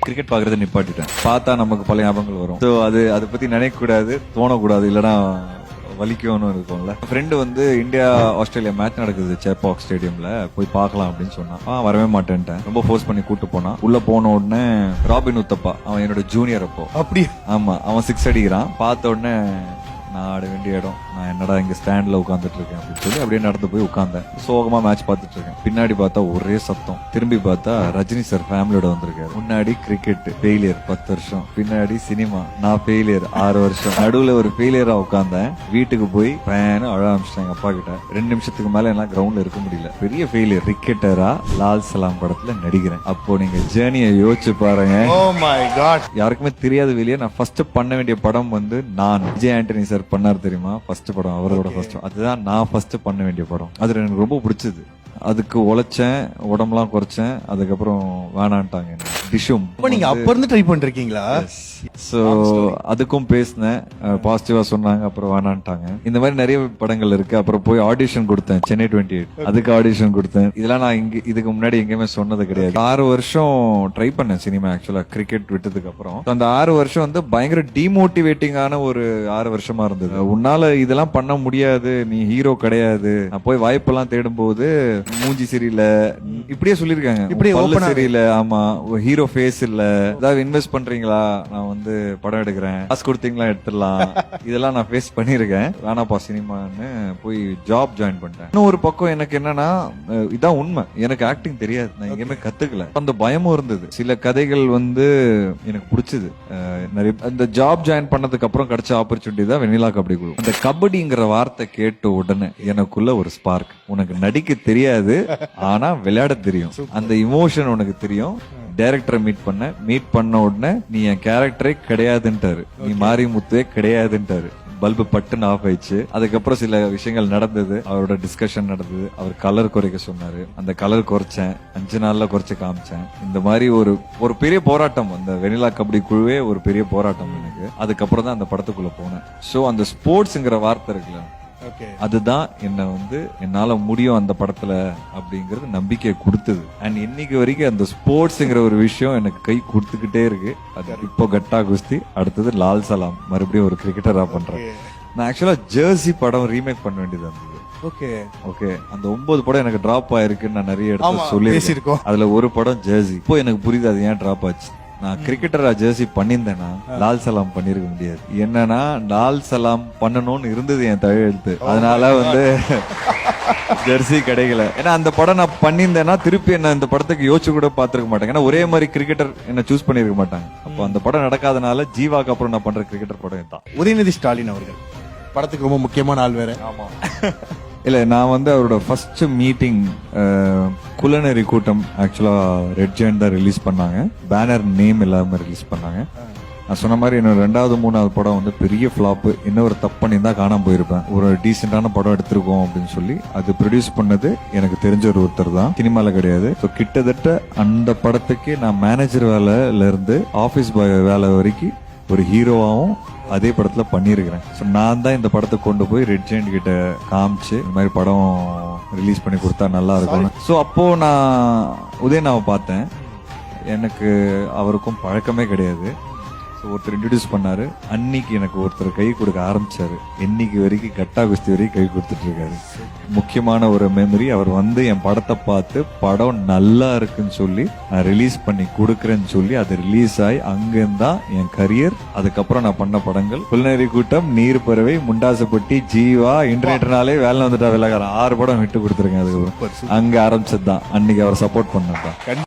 Cricket பாக்குறத நிப்பாட்டிட்டேன். பார்த்தா நமக்கு பல ஞாபகங்கள் வரும். ஸோ அதை பத்தி நினைக்க கூடாது, தோணக்கூடாது, இல்லைன்னா வலிக்கும்னு இருக்கும்ல. ஃப்ரெண்டு வந்து இந்தியா ஆஸ்திரேலியா மேட்ச் நடக்குது சேப்பாக் ஸ்டேடியம்ல, போய் பார்க்கலாம் அப்படின்னு சொன்னான். வரவே மாட்டேன்ட்டேன். ரொம்ப ஃபோர்ஸ் பண்ணி கூட்டு போனான். உள்ள போன உடனே ராபின் உத்தப்பா, அவன் என்னோட ஜூனியர் அப்போ. அப்படி? ஆமா, அவன் 6 அடிக்கிறான். பார்த்த உடனே நான் ஆட வேண்டிய இடம், நான் என்னடா இங்க ஸ்டாண்ட்ல உட்காந்துட்டு இருக்கேன் அப்படின்னு சொல்லி அப்படியே நடந்து போய் உட்கார்ந்தேன். சோகமா மேட்ச் பார்த்துட்டு இருக்கேன். பின்னாடி பார்த்தா ஒரே சத்தம். திரும்பி பார்த்தா ரஜினி சார் ஃபேமிலியோட வந்திருக்காரு. முன்னாடி கிரிக்கெட் ஃபெயிலியர் 10 வருஷம், பின்னாடி சினிமா நான் ஃபெயிலியர் 6 வருஷம், நடுவுல ஒரு ஃபெயிலியரா உட்கார்ந்தேன். வீட்டுக்கு போய் ஃபேன் அழ ஆரம்பிச்சிட்டாங்க அப்பா கிட்ட. 2 நிமிஷத்துக்கு மேல எல்லாம் கிரவுண்ட்ல இருக்க முடியல. பெரிய ஃபெயிலியர். கிரிக்கெட்டரா லால் சலாம் படத்துல நடிக்கிறேன். அப்போ நீங்க ஜேர்னியை யோசிச்சு பாருங்க. Oh my God. யாருக்குமே தெரியாத வெளியே நான் ஃபர்ஸ்ட் பண்ண வேண்டிய படம் வந்து நான் விஜய் ஆண்டனி சார் பண்ணார் தெரியுமா, ஃபர்ஸ்ட் படம் அவரோட ஃபர்ஸ்ட். அதுதான் நான் ஃபர்ஸ்ட் பண்ண வேண்டிய படம். அது எனக்கு ரொம்ப பிடிச்சது. அதுக்கு உழைச்சேன், உடம்புலாம் குறைச்சேன். அதுக்கப்புறம் வேணான்ட்டாங்க. டிஷும் நீங்க அப்ப இருந்து ட்ரை பண்ணிருக்கீங்களா? சோ அதுக்கும் பேசினேன், பாசிட்டிவா சொன்னாங்க. அப்புறம் வேணான்ட்டாங்க. இந்த மாதிரி நிறைய படங்கள் இருக்கு. அப்புறம் போய் ஆடிஷன் கொடுத்தேன் சென்னை 28, அதுக்கு ஆடிஷன் கொடுத்தேன். இதெல்லாம் நான் இங்க இதுக்கு முன்னாடி எங்கேயுமே சொன்னது கிடையாது. 6 வருஷம் ட்ரை பண்ணேன் சினிமா. ஆக்சுவலா கிரிக்கெட் விட்டதுக்கு அப்புறம் அந்த 6 வருஷம் வந்து பயங்கர டிமோட்டிவேட்டிங்கான ஒரு 6 வருஷமா இருந்தது. உன்னால இதெல்லாம் பண்ண முடியாது, நீ ஹீரோ கிடையாது. நான் போய் வாய்ப்பெல்லாம் தேடும் போது மூஞ்சி சரியில்லை, இப்படியே சொல்லிருக்காங்க. இப்படியே சரியில்லை, ஆமா ஹீரோ ஃபேஸ் இல்ல, ஏதாவது இன்வெஸ்ட் பண்றீங்களா, நான் வந்து படம் எடுக்கிறேன், காசு கொடுத்தீங்களா எடுத்துடலாம், இதெல்லாம் நான் ஃபேஸ் பண்ணிருக்கேன். வேணாப்பா சினிமான்னு போய் ஜாப் ஜாயின் பண்ணிட்டேன். இன்னும் ஒரு பக்கம் எனக்கு என்னன்னா, இதான் உண்மை, எனக்கு ஆக்டிங் தெரியாது, நான் எங்கேயுமே கத்துக்கல. அந்த பயமும் இருந்தது. சில கதைகள் வந்து எனக்கு பிடிச்சது. நிறைய அந்த ஜாப் ஜாயின் பண்ணதுக்கு அப்புறம் கிடைச்ச ஆப்பர்ச்சுனிட்டி தான் வெண்ணிலா கபடி குழு. அந்த கபடிங்கிற வார்த்தை கேட்ட உடனே எனக்குள்ள ஒரு ஸ்பார்க். உனக்கு நடிக்க தெரியாது, ஆனா விளையாட தெரியும், அந்த இமோஷன் உனக்கு தெரியும். டைரக்டரை மீட் பண்ண உடனே நீ என் கேரக்டரே கிடையாதுன்ட்டாரு, நீ மாரி முத்துவே கிடையாதுன்ட்டாரு. பல்பு பட்டுன்னு ஆஃப் ஆயிடுச்சு. அதுக்கப்புறம் சில விஷயங்கள் நடந்தது, அவரோட டிஸ்கஷன் நடந்தது. அவர் கலர் குறைக்க சொன்னாரு, அந்த கலர் குறைச்சேன். 5 நாள்ல குறைச்சு காமிச்சேன். இந்த மாதிரி ஒரு பெரிய போராட்டம். அந்த வெண்ணிலா கபடி குழுவே ஒரு பெரிய போராட்டம் எனக்கு. அதுக்கப்புறம் தான் அந்த படத்துக்குள்ள போனேன். சோ அந்த ஸ்போர்ட்ஸ்ங்கிற வார்த்தை இருக்குல்ல, அதுதான் என்ன வந்து என்னால முடியும் அந்த படத்துல அப்படிங்கறது நம்பிக்கை கொடுத்தது. அண்ட் இன்னைக்கு வரைக்கும் அந்த ஸ்போர்ட்ஸ்ங்கிற ஒரு விஷயம் எனக்கு கை கொடுத்துக்கிட்டே இருக்கு. அது இப்போ கட்டா குஸ்தி, அடுத்தது லால் சலாம், மறுபடியும் ஒரு கிரிக்கெட்டரா பண்றேன். நான் ஆக்சுவலா ஜெர்சி படம் ரீமேக் பண்ண வேண்டியது இருந்தது. ஓகே, அந்த 9 படம் எனக்கு டிராப் ஆயிருக்குன்னு நான் நிறைய இடத்துல சொல்லியிருக்கேன். அதுல ஒரு படம் ஜெர்சி. இப்போ எனக்கு புரியுது அது ஏன் டிராப் ஆச்சு. நான் கிரிக்கெட்டரா ஜெர்சி பண்ணியிருந்தேன்னா லால் சலாம் பண்ணிருக்க முடியாது. என்னன்னா லால் சலாம் பண்ணணும்னு இருந்தது என் தலையெழுத்து, அதனால வந்து ஜெர்சி கிடைக்கல. ஏன்னா அந்த படம் நான் பண்ணியிருந்தேன்னா திருப்பி என்ன இந்த படத்துக்கு யோசிச்சு கூட பாத்துருக்க மாட்டாங்க. ஏன்னா ஒரே மாதிரி கிரிக்கெட்டர் என்ன சூஸ் பண்ணிருக்க மாட்டாங்க. அப்போ அந்த படம் நடக்காதனால ஜீவாக்கு அப்புறம் நான் பண்ற கிரிக்கெட்டர் படம் தான். உதயநிதி ஸ்டாலின் அவர்கள் படத்துக்கு ரொம்ப முக்கியமான ஆள் வேற. ஆமா. இல்ல, நான் வந்து அவரோட ஃபர்ஸ்ட் மீட்டிங் குலநெறி கூட்டம் ஆக்சுவலா ரெட் ஜெயண்ட் தான் ரிலீஸ் பண்ணாங்க. பேனர் நேம் இல்லாம ரிலீஸ் பண்ணாங்க. நான் சொன்ன மாதிரி என்னோட 2வது 3வது படம் வந்து பெரிய ஃபிளாப். இன்னொரு தப்பு பண்ணி தான் காணாம போயிருப்பேன். ஒரு டீசென்டான படம் எடுத்திருக்கோம் அப்படின்னு சொல்லி அது ப்ரொடியூஸ் பண்ணது எனக்கு தெரிஞ்ச ஒருத்தர் தான், சினிமால கிடையாது. ஸோ கிட்டத்தட்ட அந்த படத்துக்கு நான் மேனேஜர் வேலையில இருந்து ஆபீஸ் பாய் வேலை வரைக்கும் ஒரு ஹீரோவாவும் அதே படத்துல பண்ணிருக்கிறேன். ஸோ நான் தான் இந்த படத்தை கொண்டு போய் ரெட் ஜெயண்ட் கிட்ட காமிச்சு இந்த மாதிரி படம் ரிலீஸ் பண்ணி கொடுத்தா நல்லா இருக்கும். ஸோ அப்போ நான் உதயனாவை பார்த்தேன். எனக்கு அவருக்கும் பழக்கமே கிடையாது. ஒருத்தர் இன்ட்ரடியூஸ் பண்ணாரு. அன்னைக்கு எனக்கு ஒருத்தர் கை கொடுக்க ஆரம்பிச்சாரு. இன்னைக்கு வரைக்கும் கட்டா குஸ்தி வரைக்கும் கை கொடுத்துட்டு இருக்காரு. முக்கியமான ஒரு மெமரி, அவர் வந்து என் படத்தை பார்த்து படம் நல்லா இருக்குன்னு சொல்லி நான் ரிலீஸ் பண்ணி கொடுக்கறேன்னு சொல்லி அது ரிலீஸ் ஆகி அங்கிருந்தா என் கரியர். அதுக்கப்புறம் நான் பண்ண படங்கள் குலநெறி கூட்டம், நீர் பறவை, முண்டாசப்பட்டி, ஜீவா, இன்டர்நெட்னாலே வேலை வந்துட்டா விலகாரம் 6 படம் விட்டு கொடுத்துருக்கேன். அதுக்கப்புறம் அங்க ஆரம்பிச்சதுதான். அன்னைக்கு அவர் சப்போர்ட் பண்ணதான்.